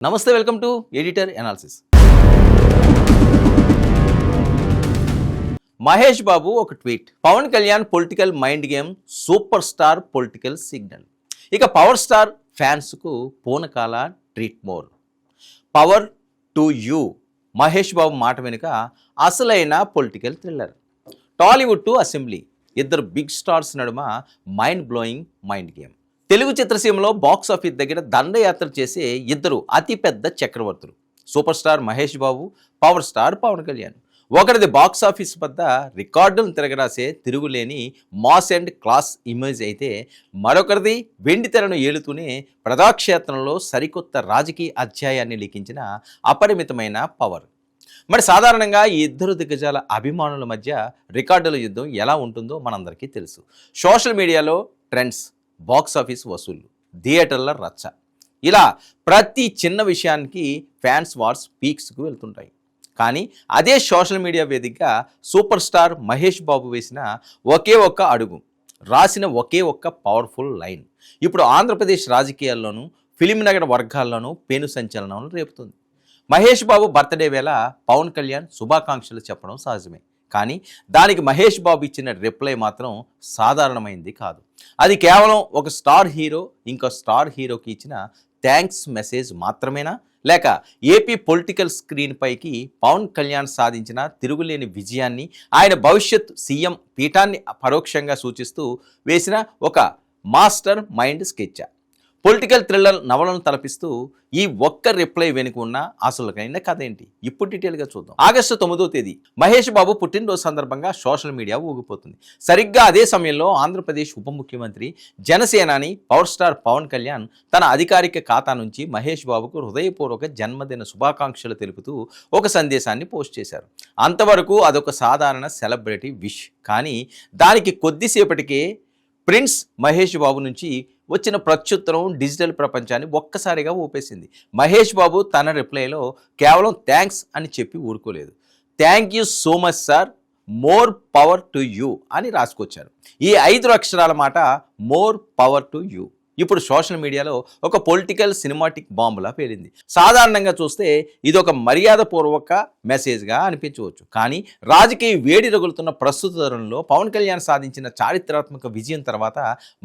నమస్తే, welcome to editor analysis. Mahesh Babu ఒక tweet. Pawan Kalyan political mind game, super star political signal. ఇక power star ఫ్యాన్స్కు పూనకాల treat more. Power to you. Mahesh Babu మాట వెనుక అసలైన political thriller. Tollywood to assembly, ఇద్దరు బిగ్ స్టార్స్ నడుమ mind blowing mind game. Telugu చిత్రసీమలో బాక్స్ ఆఫీస్ దగ్గర దండయాత్ర చేసే ఇద్దరు అతిపెద్ద చక్రవర్తులు, super star Mahesh Babu, power star Pawan Kalyan. ఒకరిది బాక్స్ ఆఫీస్ వద్ద రికార్డులను తిరగరాసే తిరుగులేని మాస్ అండ్ క్లాస్ ఇమేజ్ అయితే, మరొకరిది వెండి తెరను ఏలుతూనే ప్రజాక్షేత్రంలో సరికొత్త రాజకీయ అధ్యాయాన్ని లిఖించిన అపరిమితమైన పవర్. మరి సాధారణంగా ఈ ఇద్దరు దిగ్గజాల అభిమానుల మధ్య రికార్డుల యుద్ధం ఎలా ఉంటుందో మనందరికీ తెలుసు. సోషల్ మీడియాలో ట్రెండ్స్, బాక్స్ ఆఫీస్ వసూళ్లు, థియేటర్ల రచ్చ, ఇలా ప్రతి చిన్న విషయానికి ఫ్యాన్స్ వార్స్ పీక్స్కు వెళ్తుంటాయి. కానీ అదే సోషల్ మీడియా వేదికగా సూపర్ స్టార్ మహేష్ బాబు వేసిన ఒకే ఒక్క అడుగు, రాసిన ఒకే ఒక్క పవర్ఫుల్ లైన్ ఇప్పుడు ఆంధ్రప్రదేశ్ రాజకీయాల్లోనూ, ఫిలిం నగర వర్గాల్లోనూ పెను సంచలనం రేపుతుంది. మహేష్ బాబు బర్త్డే వేళ పవన్ కళ్యాణ్ శుభాకాంక్షలు చెప్పడం సహజమే. కానీ దానికి మహేష్ బాబు ఇచ్చిన రిప్లై మాత్రం సాధారణమైంది కాదు. అది కేవలం ఒక స్టార్ హీరో ఇంకో స్టార్ హీరోకి ఇచ్చిన థ్యాంక్స్ మెసేజ్ మాత్రమేనా, లేక ఏపీ పొలిటికల్ స్క్రీన్ పైకి పవన్ కళ్యాణ్ సాధించిన తిరుగులేని విజయాన్ని, ఆయన భవిష్యత్ సీఎం పీఠాన్ని పరోక్షంగా సూచిస్తూ వేసిన ఒక master mind sketch? Political thriller నవలను తలపిస్తూ ఈ ఒక్క రిప్లై వెనుక ఉన్న అసలుకైన కథ ఏంటి ఇప్పుడు డీటెయిల్గా చూద్దాం. ఆగస్టు 9వ తేదీ మహేష్ బాబు పుట్టినరోజు సందర్భంగా సోషల్ మీడియా ఊగిపోతుంది. సరిగ్గా అదే సమయంలో ఆంధ్రప్రదేశ్ ఉప ముఖ్యమంత్రి, జనసేనాని పవర్ స్టార్ పవన్ కళ్యాణ్ తన అధికారిక ఖాతా నుంచి మహేష్ బాబుకు హృదయపూర్వక జన్మదిన శుభాకాంక్షలు తెలుపుతూ ఒక సందేశాన్ని పోస్ట్ చేశారు. అంతవరకు అదొక సాధారణ సెలబ్రిటీ విష్. కానీ దానికి కొద్దిసేపటికే ప్రిన్స్ మహేష్ బాబు నుంచి వచ్చిన ప్రత్యుత్తరం డిజిటల్ ప్రపంచాన్ని ఒక్కసారిగా ఊపేసింది. మహేష్ బాబు తన రిప్లైలో కేవలం థ్యాంక్స్ అని చెప్పి ఊరుకోలేదు. Thank you so much sir, more power to you అని రాసుకొచ్చారు. ఈ 5 అక్షరాల మాట మోర్ పవర్ టు యూ ఇప్పుడు సోషల్ మీడియాలో ఒక పొలిటికల్ సినిమాటిక్ బాంబులా పేలింది. సాధారణంగా చూస్తే ఇది ఒక మర్యాదపూర్వక మెసేజ్గా అనిపించవచ్చు. కానీ రాజకీయ వేడి రగులుతున్న ప్రస్తుత తరుణంలో పవన్ కళ్యాణ్ సాధించిన చారిత్రాత్మక విజయం తర్వాత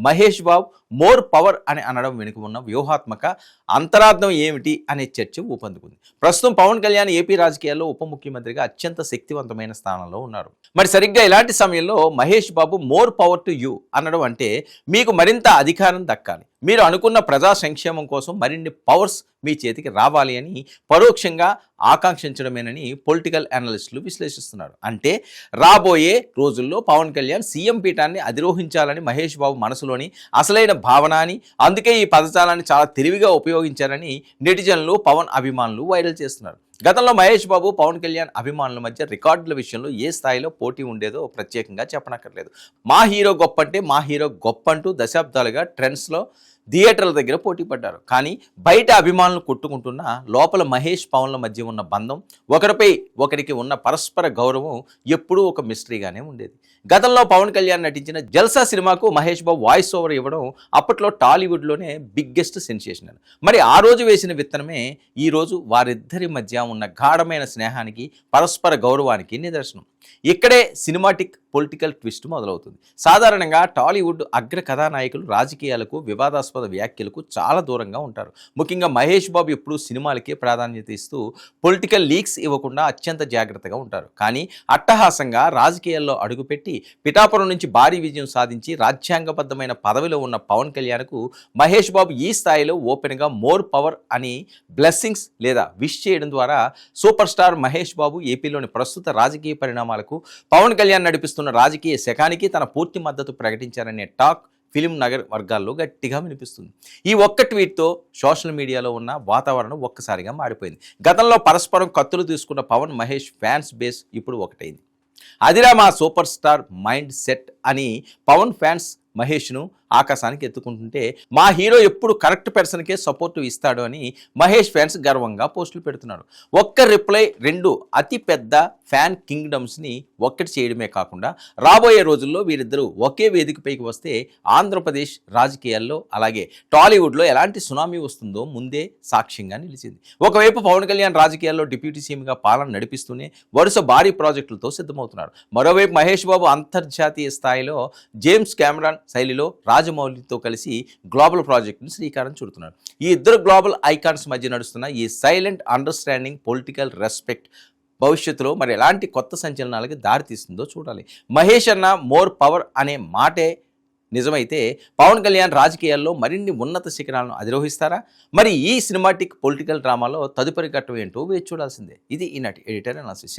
మహేష్ బాబు మోర్ పవర్ అని అనడం వెనుక ఉన్న వ్యూహాత్మక అంతరార్థం ఏమిటి అనే చర్చ ఊపందుకుంది. ప్రస్తుతం పవన్ కళ్యాణ్ ఏపీ రాజకీయాల్లో ఉప ముఖ్యమంత్రిగా అత్యంత శక్తివంతమైన స్థానంలో ఉన్నారు. మరి సరిగ్గా ఇలాంటి సమయంలో Mahesh Babu more power to you అనడం అంటే మీకు మరింత అధికారం దక్కాలి, మీరు అనుకున్న ప్రజా సంక్షేమం కోసం మరిన్ని పవర్స్ మీ చేతికి రావాలి అని పరోక్షంగా ఆకాంక్షించడమేనని పొలిటికల్ అనలిస్టులు విశ్లేషిస్తున్నారు. అంటే రాబోయే రోజుల్లో పవన్ కళ్యాణ్ సీఎం పీఠాన్ని అధిరోహించాలని మహేష్ బాబు మనసులోని అసలైన భావన అని, అందుకే ఈ పదజాలాన్ని చాలా తెలివిగా ఉపయోగించారని నెటిజన్లు, పవన్ అభిమానులు వైరల్ చేస్తున్నారు. గతంలో మహేష్ బాబు, పవన్ కళ్యాణ్ అభిమానుల మధ్య రికార్డుల విషయంలో ఏ స్థాయిలో పోటీ ఉండేదో ప్రత్యేకంగా చెప్పనక్కర్లేదు. మా హీరో గొప్ప అంటే మా హీరో గొప్ప అంటూ దశాబ్దాలుగా ట్రెండ్స్లో థియేటర్ల దగ్గర పోటీ పడ్డారు. కానీ బయట అభిమానులు కొట్టుకుంటున్న లోపల మహేష్ పవన్ల మధ్య ఉన్న బంధం, ఒకరిపై ఒకరికి ఉన్న పరస్పర గౌరవం ఎప్పుడూ ఒక మిస్టరీగానే ఉండేది. గతంలో పవన్ కళ్యాణ్ నటించిన జల్సా సినిమాకు మహేష్ బాబు వాయిస్ ఓవర్ ఇవ్వడం అప్పట్లో టాలీవుడ్లోనే బిగ్గెస్ట్ సెన్సేషన్. మరి ఆ రోజు వేసిన విత్తనమే ఈరోజు వారిద్దరి మధ్య ఉన్న గాఢమైన స్నేహానికి, పరస్పర గౌరవానికి నిదర్శనం. ఇక్కడే సినిమాటిక్ పొలిటికల్ ట్విస్ట్ మొదలవుతుంది. సాధారణంగా టాలీవుడ్ అగ్ర కథానాయకులు రాజకీయాలకు, వివాదాస్పద వ్యాఖ్యలకు చాలా దూరంగా ఉంటారు. ముఖ్యంగా మహేష్ బాబు ఎప్పుడూ సినిమాలకే ప్రాధాన్యత ఇస్తూ పొలిటికల్ లీక్స్ ఇవ్వకుండా అత్యంత జాగ్రత్తగా ఉంటారు. కానీ అట్టహాసంగా రాజకీయాల్లో అడుగుపెట్టి పిఠాపురం నుంచి భారీ విజయం సాధించి రాజ్యాంగబద్ధమైన పదవిలో ఉన్న పవన్ కళ్యాణ్కు మహేష్ బాబు ఈ స్థాయిలో ఓపెన్గా మోర్ పవర్ అని బ్లెస్సింగ్స్ లేదా విష్ చేయడం ద్వారా సూపర్ స్టార్ మహేష్ బాబు ఏపీలోని ప్రస్తుత రాజకీయ పరిణామాలకు, పవన్ కళ్యాణ్ నడిపిస్తున్న రాజకీయ శకానికి తన పూర్తి మద్దతు ప్రకటించారనే టాక్ ఫిలిం నగర్ వర్గాల్లో గట్టిగా వినిపిస్తుంది. ఈ ఒక్క ట్వీట్తో సోషల్ మీడియాలో ఉన్న వాతావరణం ఒక్కసారిగా మారిపోయింది. గతంలో పరస్పరం కత్తులు తీసుకున్న పవన్ మహేష్ ఫ్యాన్స్ బేస్ ఇప్పుడు ఒకటైంది. అదిరా మా సూపర్ స్టార్ మైండ్ సెట్ అని పవన్ ఫ్యాన్స్ మహేష్ను ఆకాశానికి ఎత్తుకుంటుంటే మా హీరో ఎప్పుడు కరెక్ట్ పర్సన్కే సపోర్ట్ ఇస్తాడు అని మహేష్ ఫ్యాన్స్ గర్వంగా పోస్టులు పెడుతున్నారు. ఒక్క రిప్లై 2 అతి పెద్ద ఫ్యాన్ కింగ్డమ్స్ని ఒక్కటి చేయడమే కాకుండా రాబోయే రోజుల్లో వీరిద్దరూ ఒకే వేదికపైకి వస్తే ఆంధ్రప్రదేశ్ రాజకీయాల్లో అలాగే టాలీవుడ్లో ఎలాంటి సునామీ వస్తుందో ముందే సాక్ష్యంగా నిలిచింది. ఒకవైపు పవన్ కళ్యాణ్ రాజకీయాల్లో డిప్యూటీ సీఎంగా పాలన నడిపిస్తూనే వరుస భారీ ప్రాజెక్టులతో సిద్ధమవుతున్నారు. మరోవైపు మహేష్ బాబు అంతర్జాతీయ స్థాయిలో జేమ్స్ కెమెరాన్ శైలిలో రాజమౌళితో కలిసి గ్లోబల్ ప్రాజెక్టును శ్రీకారం చుడుతున్నారు. ఈ ఇద్దరు గ్లోబల్ ఐకాన్స్ మధ్య నడుస్తున్న ఈ సైలెంట్ అండర్స్టాండింగ్ పొలిటికల్ రెస్పెక్ట్ భవిష్యత్తులో మరి ఎలాంటి కొత్త సంచలనాలకి దారితీస్తుందో చూడాలి. మహేష్ అన్న మోర్ పవర్ అనే మాటే నిజమైతే పవన్ కళ్యాణ్ రాజకీయాల్లో మరిన్ని ఉన్నత శిఖరాలను అధిరోహిస్తారా? మరి ఈ సినిమాటిక్ పొలిటికల్ డ్రామాలో తదుపరి ఘట్టం ఏంటో వేచి చూడాల్సిందే. ఇది ఈనాటి ఎడిటర్ అనాలిసిస్.